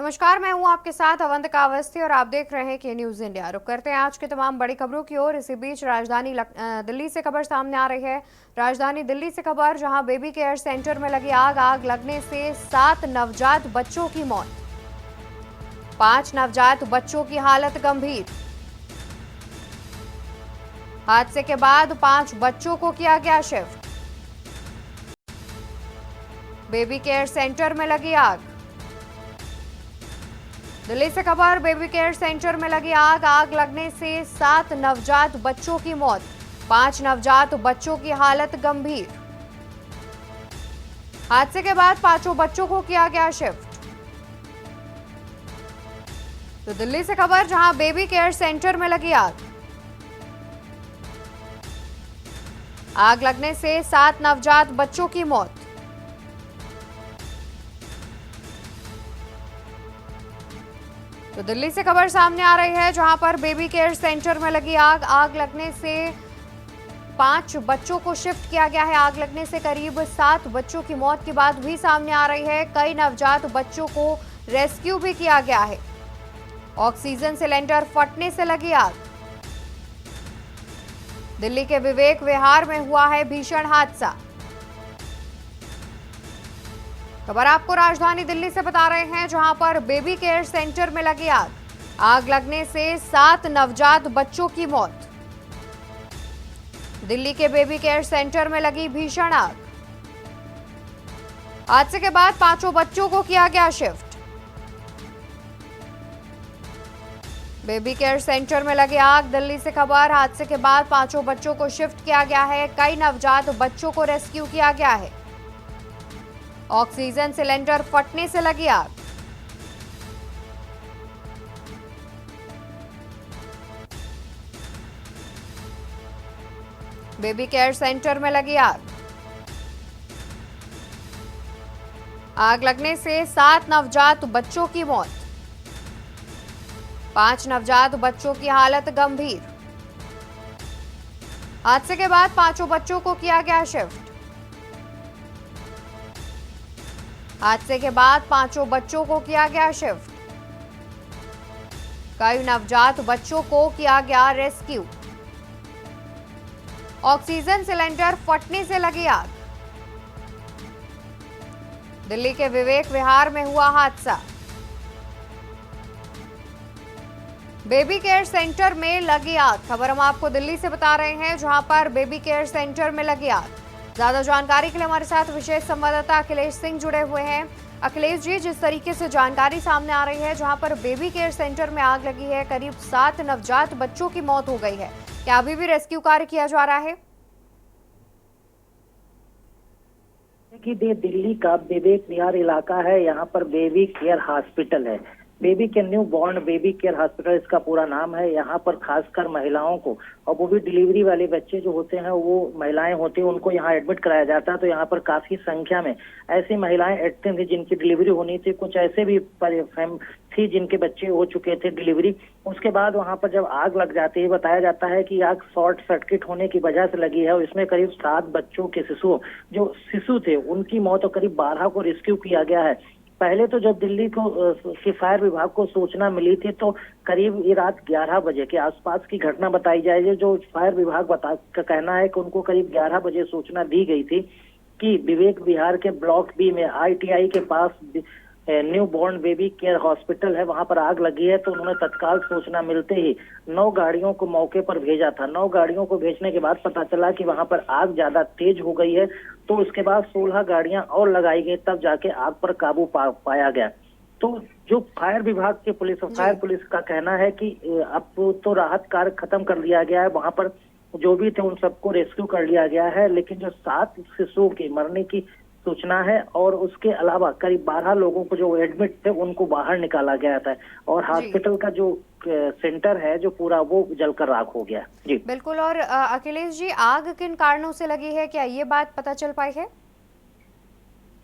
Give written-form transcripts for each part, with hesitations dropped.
नमस्कार, मैं हूं आपके साथ अवंतिका अवस्थी और आप देख रहे हैं के न्यूज इंडिया। रुक करते हैं आज के तमाम बड़ी खबरों की ओर। इसी बीच राजधानी दिल्ली से खबर सामने आ रही है। राजधानी दिल्ली से खबर, जहां बेबी केयर सेंटर में लगी आग लगने से 7 नवजात बच्चों की मौत, 5 नवजात बच्चों की हालत गंभीर। हादसे के बाद 5 बच्चों को किया गया शिफ्ट। बेबी केयर सेंटर में लगी आग। दिल्ली से खबर, बेबी केयर सेंटर में लगी आग लगने से 7 नवजात बच्चों की मौत, 5 नवजात बच्चों की हालत गंभीर। हादसे के बाद 5 बच्चों को किया गया शिफ्ट। तो दिल्ली से खबर, जहां बेबी केयर सेंटर में लगी आग लगने से 7 नवजात बच्चों की मौत। तो दिल्ली से खबर सामने आ रही है, जहां पर बेबी केयर सेंटर में लगी आग लगने से 5 बच्चों को शिफ्ट किया गया है। आग लगने से करीब 7 बच्चों की मौत की बात भी सामने आ रही है। कई नवजात बच्चों को रेस्क्यू भी किया गया है। ऑक्सीजन सिलेंडर फटने से लगी आग। दिल्ली के विवेक विहार में हुआ है भीषण हादसा। खबर आपको राजधानी दिल्ली से बता रहे हैं, जहां पर बेबी केयर सेंटर में लगी आग लगने से 7 नवजात बच्चों की मौत। दिल्ली के बेबी केयर सेंटर में लगी भीषण आग। हादसे के बाद 5 बच्चों को किया गया शिफ्ट। बेबी केयर सेंटर में लगी आग। दिल्ली से खबर, हादसे के बाद 5 बच्चों को शिफ्ट किया गया है। कई नवजात बच्चों को रेस्क्यू किया गया है। ऑक्सीजन सिलेंडर फटने से लगी आग। बेबी केयर सेंटर में लगी आग लगने से 7 नवजात बच्चों की मौत, 5 नवजात बच्चों की हालत गंभीर। हादसे के बाद 5 बच्चों को किया गया शिफ्ट। हादसे के बाद 5 बच्चों को किया गया शिफ्ट। कई नवजात बच्चों को किया गया रेस्क्यू। ऑक्सीजन सिलेंडर फटने से लगी आग। दिल्ली के विवेक विहार में हुआ हादसा। बेबी केयर सेंटर में लगी आग। खबर हम आपको दिल्ली से बता रहे हैं, जहां पर बेबी केयर सेंटर में लगी आग। ज्यादा जानकारी के लिए हमारे साथ विशेष संवाददाता अखिलेश सिंह जुड़े हुए हैं। अखिलेश जी, जिस तरीके से जानकारी सामने आ रही है, जहां पर बेबी केयर सेंटर में आग लगी है, करीब 7 नवजात बच्चों की मौत हो गई है, क्या अभी भी रेस्क्यू कार्य किया जा रहा है? कि दिल्ली का विवेक विहार इलाका है। यहाँ पर बेबी केयर हॉस्पिटल है। बेबी के new born baby care hospital इसका पूरा नाम है। यहाँ पर खासकर महिलाओं को, और वो भी डिलीवरी वाले बच्चे जो होते हैं, वो महिलाएं होती हैं, उनको यहाँ एडमिट कराया जाता है। तो यहाँ पर काफी संख्या में ऐसी महिलाएं एडमिट थी जिनकी डिलीवरी होनी थी। कुछ ऐसे भी थी जिनके बच्चे हो चुके थे डिलीवरी। उसके बाद वहाँ पर जब आग लग जाती है, बताया जाता है कि आग शॉर्ट सर्किट होने की वजह से लगी है। और इसमें करीब 7 बच्चों के जो शिशु थे, उनकी मौत, और करीब 12 को रेस्क्यू किया गया है। पहले तो जब दिल्ली को की फायर विभाग को सूचना मिली थी, तो करीब ये रात 11 बजे के आसपास की घटना बताई जाए है। जो फायर विभाग का कहना है कि उनको करीब 11 बजे सूचना दी गई थी कि विवेक विहार के ब्लॉक बी में ITI के पास new born baby care hospital है, वहां पर आग लगी है। तो उन्होंने तत्काल सूचना मिलते ही 9 गाड़ियों को मौके पर भेजा था। 9 गाड़ियों को भेजने के बाद पता चला कि वहां पर आग ज्यादा तेज हो गई है। तो उसके बाद 16 गाड़ियां और लगाई गई, तब जाके आग पर काबू पाया गया। तो जो फायर विभाग के फायर पुलिस का कहना है कि अब तो राहत कार्य खत्म कर दिया गया है। वहां पर जो भी थे उन सबको रेस्क्यू कर लिया गया है। लेकिन जो 7 शिशुओं की मरने की सूचना है, और उसके अलावा करीब 12 लोगों को जो एडमिट थे उनको बाहर निकाला गया था। और हॉस्पिटल का जो सेंटर है जो पूरा, वो जलकर राख हो गया। जी बिल्कुल। और अखिलेश जी, आग किन कारणों से लगी है, क्या ये बात पता चल पाई है?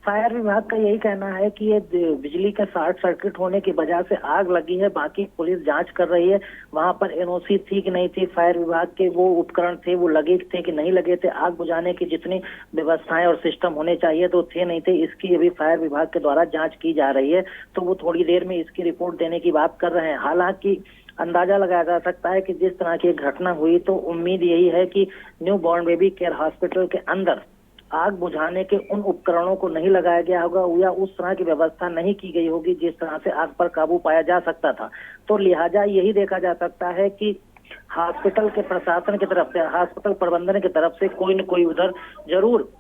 फायर विभाग का यही कहना है कि ये बिजली का शॉर्ट सर्किट होने की वजह से आग लगी है। बाकी पुलिस जांच कर रही है, वहां पर एनओसी थी कि नहीं थी, फायर विभाग के वो उपकरण थे वो लगे थे कि नहीं लगे थे, आग बुझाने की जितनी व्यवस्थाएं और सिस्टम होने चाहिए तो थे नहीं थे, इसकी अभी फायर विभाग के द्वारा जांच की जा रही है। तो वो थोड़ी देर में इसकी रिपोर्ट देने की बात कर रहे हैं। हालांकि अंदाजा लगाया जा सकता है कि जिस तरह की घटना हुई तो उम्मीद यही है कि new born baby care hospital के अंदर आग बुझाने के उन उपकरणों को नहीं लगाया गया होगा या उस तरह की व्यवस्था नहीं की गई होगी जिस तरह से आग पर काबू पाया जा सकता था। तो लिहाजा यही देखा जा सकता है कि हॉस्पिटल के प्रशासन की तरफ से, हॉस्पिटल प्रबंधन की तरफ से कोई न कोई उधर जरूर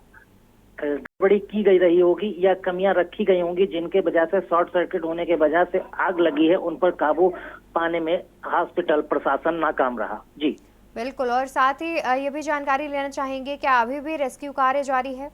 गड़बड़ी की गई रही होगी या कमियां रखी गई होंगी जिनके वजह से शॉर्ट सर्किट होने के वजह से आग लगी है। उन पर काबू पाने में हॉस्पिटल प्रशासन नाकाम रहा। जी बिल्कुल, और साथ ही ये भी जानकारी लेना चाहेंगे कि अभी भी रेस्क्यू कार्य जारी है?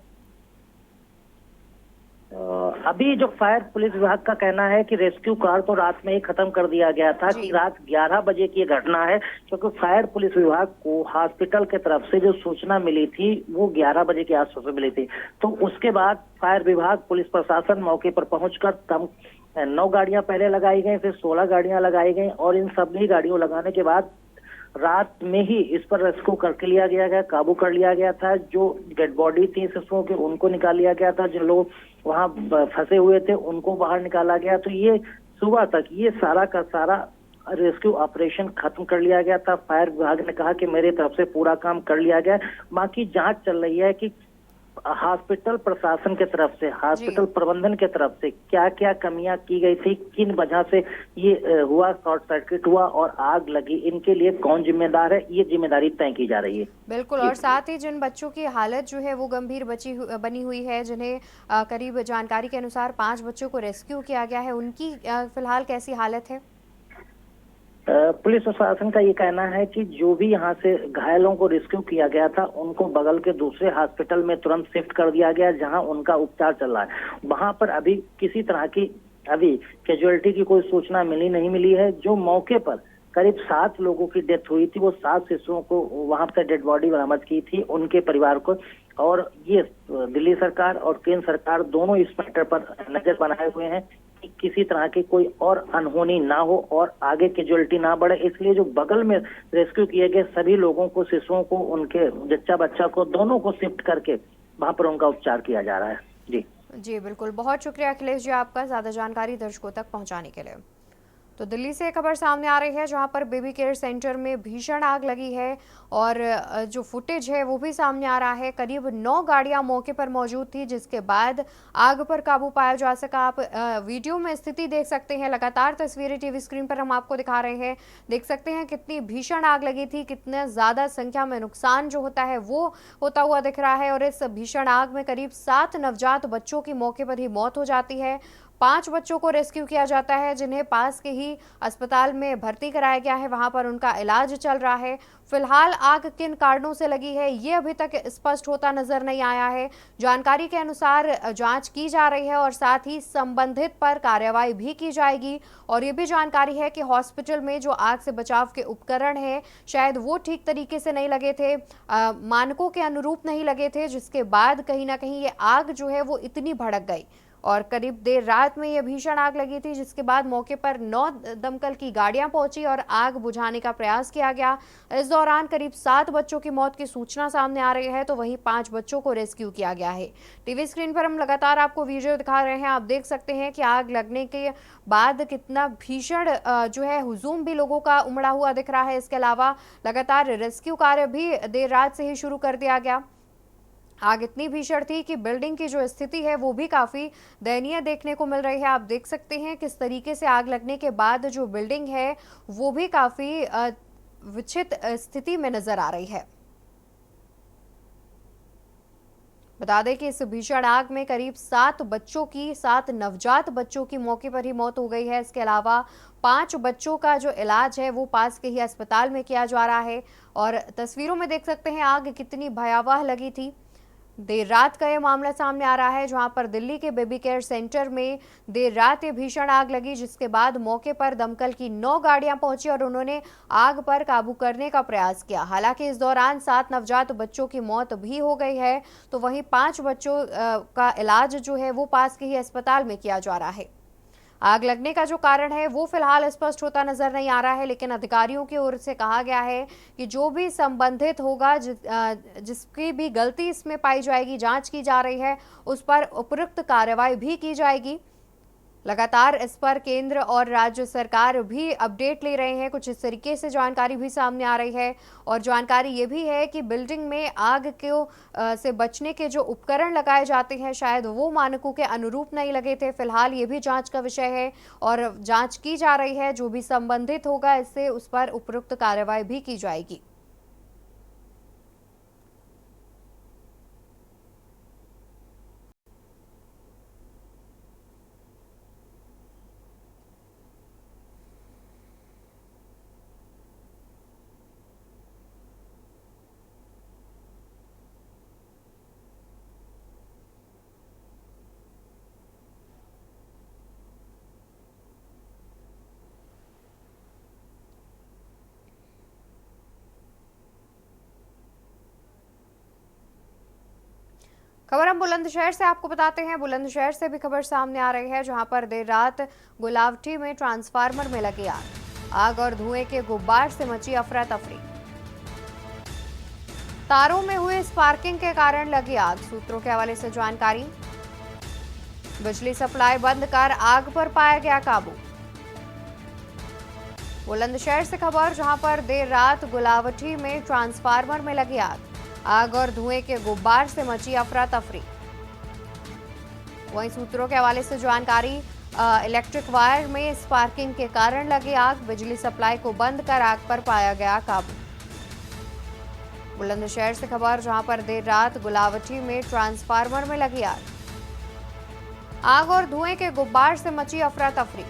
अभी जो फायर पुलिस विभाग का कहना है कि रेस्क्यू कार्य तो रात में ही खत्म कर दिया गया था, कि रात 11 बजे की घटना है, क्योंकि फायर पुलिस विभाग को हॉस्पिटल के तरफ से जो सूचना मिली थी वो 11 बजे के आसपास में मिली थी। तो उसके बाद फायर विभाग पुलिस प्रशासन मौके पर पहुंचकर 9 गाड़ियां पहले लगाई गई, फिर 16 गाड़ियां लगाई गई और इन सभी गाड़ियों लगाने के बाद रात में ही इस पर रेस्क्यू करके लिया गया, काबू कर लिया गया था। जो डेड बॉडी थी शिशुओं की उनको निकाल लिया गया था, जो लोग वहां फंसे हुए थे उनको बाहर निकाला गया। तो ये सुबह तक ये सारा का सारा रेस्क्यू ऑपरेशन खत्म कर लिया गया था। फायर विभाग ने कहा कि मेरी तरफ से पूरा काम कर लिया गया। बाकी जांच चल रही है कि हॉस्पिटल प्रशासन के तरफ से, हॉस्पिटल प्रबंधन के तरफ से क्या क्या कमियां की गई थी, किन वजह से ये हुआ, शॉर्ट सर्किट हुआ और आग लगी, इनके लिए कौन जिम्मेदार है, ये जिम्मेदारी तय की जा रही है। बिल्कुल, और साथ ही जिन बच्चों की हालत जो है वो गंभीर बनी हुई है, जिन्हें करीब जानकारी के अनुसार 5 बच्चों को रेस्क्यू किया गया है, उनकी फिलहाल कैसी हालत है? पुलिस प्रशासन का ये कहना है कि जो भी यहाँ से घायलों को रेस्क्यू किया गया था उनको बगल के दूसरे हॉस्पिटल में तुरंत शिफ्ट कर दिया गया, जहां उनका उपचार चल रहा है। वहां पर अभी किसी तरह की कैजुअलिटी की कोई सूचना नहीं मिली है। जो मौके पर करीब 7 लोगों की डेथ हुई थी, वो 7 शिशुओं को वहां से डेड बॉडी बरामद की थी उनके परिवार को। और ये दिल्ली सरकार और केंद्र सरकार दोनों इस मैटर पर नजर बनाए हुए हैं कि किसी तरह की कोई और अनहोनी ना हो और आगे कैजुअलिटी ना बढ़े। इसलिए जो बगल में रेस्क्यू किए गए सभी लोगों को, शिशुओं को, उनके जच्चा बच्चा को, दोनों को शिफ्ट करके वहां पर उनका उपचार किया जा रहा है। जी बिल्कुल, बहुत शुक्रिया अखिलेश जी आपका ज़्यादा जानकारी दर्शकों तक पहुँचाने के लिए। तो दिल्ली से खबर सामने आ रही है जहां पर बेबी केयर सेंटर में भीषण आग लगी है और जो फुटेज है वो भी सामने आ रहा है। करीब 9 गाड़ियां मौके पर मौजूद थी जिसके बाद आग पर काबू पाया जा सका। आप वीडियो में स्थिति देख सकते हैं, लगातार तस्वीरें टीवी स्क्रीन पर हम आपको दिखा रहे हैं। देख सकते हैं कितनी भीषण आग लगी थी, कितने ज़्यादा संख्या में नुकसान जो होता है वो होता हुआ दिख रहा है। और इस भीषण आग में करीब 7 नवजात बच्चों की मौके पर ही मौत हो जाती है। 5 बच्चों को रेस्क्यू किया जाता है जिन्हें पास के ही अस्पताल में भर्ती कराया गया है, वहां पर उनका इलाज चल रहा है। फिलहाल आग किन कारणों से लगी है ये अभी तक स्पष्ट होता नजर नहीं आया है। जानकारी के अनुसार जांच की जा रही है और साथ ही संबंधित पर कार्रवाई भी की जाएगी। और ये भी जानकारी है कि हॉस्पिटल में जो आग से बचाव के उपकरण हैं शायद वो ठीक तरीके से नहीं लगे थे, मानकों के अनुरूप नहीं लगे थे, जिसके बाद कहीं ना कहीं ये आग जो है वो इतनी भड़क गई और करीब देर रात में यह भीषण आग लगी थी, जिसके बाद मौके पर 9 दमकल की गाड़ियां पहुंची और आग बुझाने का प्रयास किया गया। इस दौरान करीब 7 बच्चों की मौत की सूचना सामने आ रही है, तो वहीं 5 बच्चों को रेस्क्यू किया गया है। टीवी स्क्रीन पर हम लगातार आपको वीडियो दिखा रहे हैं, आप देख सकते हैं कि आग लगने के बाद कितना भीषण जो है हुजूम भी लोगों का उमड़ा हुआ दिख रहा है। इसके अलावा लगातार रेस्क्यू कार्य भी देर रात से ही शुरू कर दिया गया। आग इतनी भीषण थी कि बिल्डिंग की जो स्थिति है वो भी काफ़ी दयनीय देखने को मिल रही है। आप देख सकते हैं किस तरीके से आग लगने के बाद जो बिल्डिंग है वो भी काफ़ी विचित स्थिति में नजर आ रही है। बता दें कि इस भीषण आग में करीब 7 नवजात बच्चों की मौके पर ही मौत हो गई है। इसके अलावा 5 बच्चों का जो इलाज है वो पास के ही अस्पताल में किया जा रहा है। और तस्वीरों में देख सकते हैं आग कितनी भयावह लगी थी। देर रात का यह मामला सामने आ रहा है, जहां पर दिल्ली के बेबी केयर सेंटर में देर रात ये भीषण आग लगी, जिसके बाद मौके पर दमकल की 9 गाड़ियां पहुंची और उन्होंने आग पर काबू करने का प्रयास किया। हालांकि इस दौरान 7 नवजात बच्चों की मौत भी हो गई है, तो वहीं 5 बच्चों का इलाज जो है वो पास के ही अस्पताल में किया जा रहा है। आग लगने का जो कारण है वो फिलहाल स्पष्ट होता नजर नहीं आ रहा है, लेकिन अधिकारियों की ओर से कहा गया है कि जो भी संबंधित होगा, जिसकी भी गलती इसमें पाई जाएगी, जांच की जा रही है, उस पर उपयुक्त कार्रवाई भी की जाएगी। लगातार इस पर केंद्र और राज्य सरकार भी अपडेट ले रहे हैं। कुछ इस तरीके से जानकारी भी सामने आ रही है और जानकारी ये भी है कि बिल्डिंग में आग के से बचने के जो उपकरण लगाए जाते हैं, शायद वो मानकों के अनुरूप नहीं लगे थे। फिलहाल ये भी जांच का विषय है और जांच की जा रही है। जो भी संबंधित होगा इससे, उस पर उपयुक्त कार्रवाई भी की जाएगी। खबर हम बुलंदशहर से आपको बताते हैं। बुलंदशहर से भी खबर सामने आ रही है, जहां पर देर रात गुलावटी में ट्रांसफार्मर में लगी आग और धुएं के गुब्बार से मची अफरा तफरी। तारों में हुए स्पार्किंग के कारण लगी आग, सूत्रों के हवाले से जानकारी। बिजली सप्लाई बंद कर आग पर पाया गया काबू। बुलंदशहर से खबर, जहां पर देर रात गुलावटी में ट्रांसफार्मर में लगी आग और धुएं के गुब्बार से मची अफरा तफरी। वहीं सूत्रों के हवाले से जानकारी, इलेक्ट्रिक वायर में स्पार्किंग के कारण लगी आग, बिजली सप्लाई को बंद कर आग पर पाया गया काबू। बुलंदशहर से खबर, जहां पर देर रात गुलावटी में ट्रांसफार्मर में लगी आग और धुएं के गुब्बार से मची अफरा तफरी।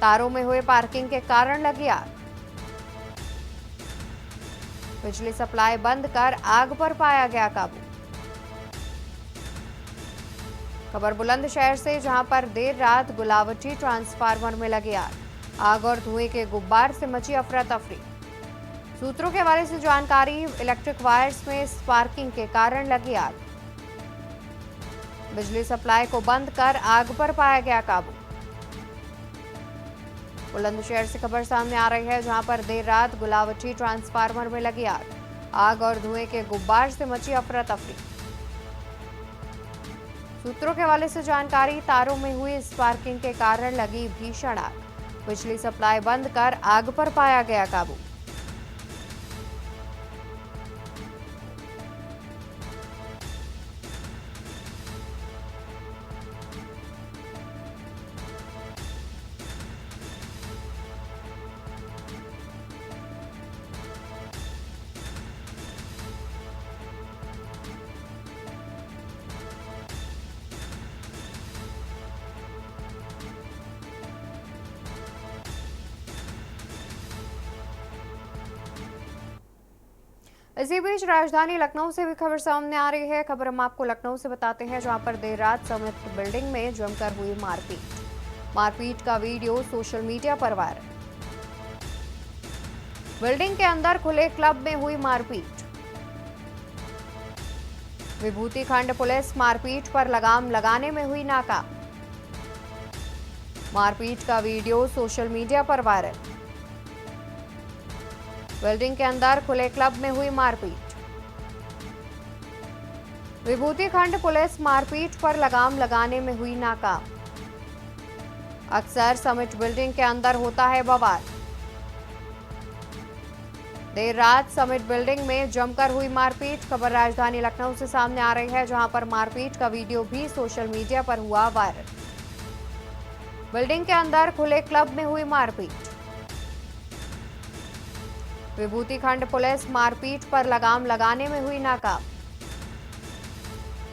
तारों में हुए पार्किंग के कारण लगी आग, बिजली सप्लाई बंद कर आग पर पाया गया काबू। खबर बुलंदशहर से, जहां पर देर रात गुलावटी ट्रांसफार्मर में लगी आग और धुएं के गुब्बार से मची अफरा तफरी। सूत्रों के हवाले से जानकारी, इलेक्ट्रिक वायर्स में स्पार्किंग के कारण लगी आग, बिजली सप्लाई को बंद कर आग पर पाया गया काबू। बुलंदशहर से खबर सामने आ रही है, जहां पर देर रात गुलावटी ट्रांसफार्मर में लगी आग और धुएं के गुब्बार से मची अफरा तफरी। सूत्रों के हवाले से जानकारी, तारों में हुई स्पार्किंग के कारण लगी भीषण आग, बिजली सप्लाई बंद कर आग पर पाया गया काबू। इसी बीच राजधानी लखनऊ से भी खबर सामने आ रही है। खबर हम आपको लखनऊ से बताते हैं, जहां पर देर रात समिट बिल्डिंग में जमकर हुई मारपीट का वीडियो सोशल मीडिया पर वायरल। बिल्डिंग के अंदर खुले क्लब में हुई मारपीट। विभूति खंड पुलिस मारपीट पर लगाम लगाने में हुई नाकाम। मारपीट का वीडियो सोशल मीडिया पर वायरल। बिल्डिंग के अंदर खुले क्लब में हुई मारपीट। विभूति खंड पुलिस मारपीट पर लगाम लगाने में हुई नाकाम। अक्सर समिट बिल्डिंग के अंदर होता है बवाल। देर रात समिट बिल्डिंग में जमकर हुई मारपीट। खबर राजधानी लखनऊ से सामने आ रही है, जहां पर मारपीट का वीडियो भी सोशल मीडिया पर हुआ वायरल। बिल्डिंग के अंदर खुले क्लब में हुई मारपीट। विभूति खंड पुलिस मारपीट पर लगाम लगाने में हुई नाकाम।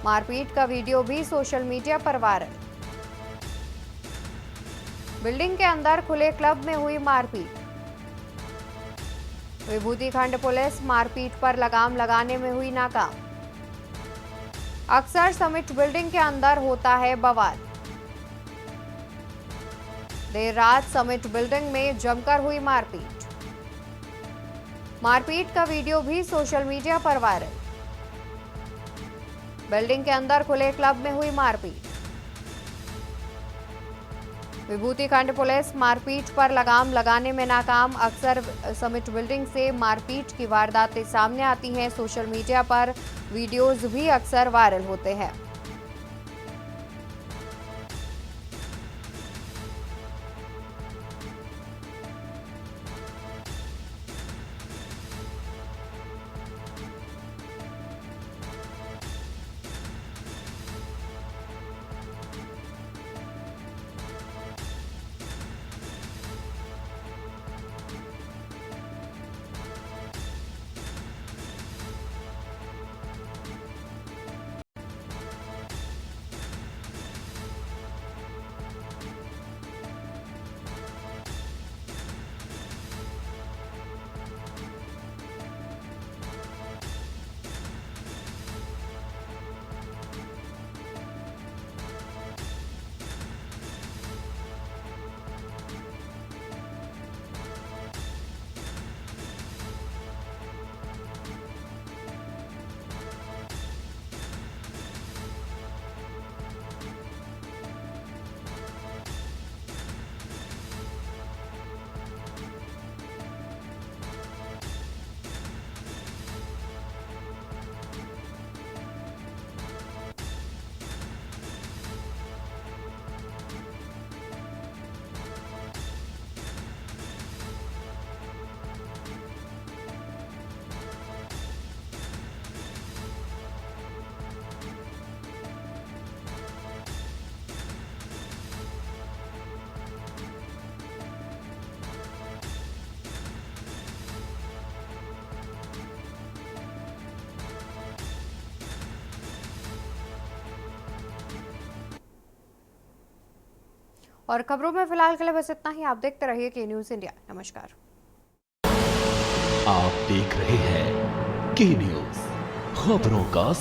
मारपीट का वीडियो भी सोशल मीडिया पर वायरल। बिल्डिंग के अंदर खुले क्लब में हुई मारपीट। विभूतिखंड पुलिस मारपीट पर लगाम लगाने में हुई नाकाम। अक्सर समिट बिल्डिंग के अंदर होता है बवाल। देर रात समिट बिल्डिंग में जमकर हुई मारपीट। मारपीट का वीडियो भी सोशल मीडिया पर वायरल। बिल्डिंग के अंदर खुले क्लब में हुई मारपीट। विभूतिखंड पुलिस मारपीट पर लगाम लगाने में नाकाम। अक्सर समिट बिल्डिंग से मारपीट की वारदातें सामने आती हैं। सोशल मीडिया पर वीडियोज भी अक्सर वायरल होते हैं। और खबरों में फिलहाल के लिए बस इतना ही। आप देखते रहिए के न्यूज़ इंडिया। नमस्कार। आप देख रहे हैं के न्यूज़, खबरों का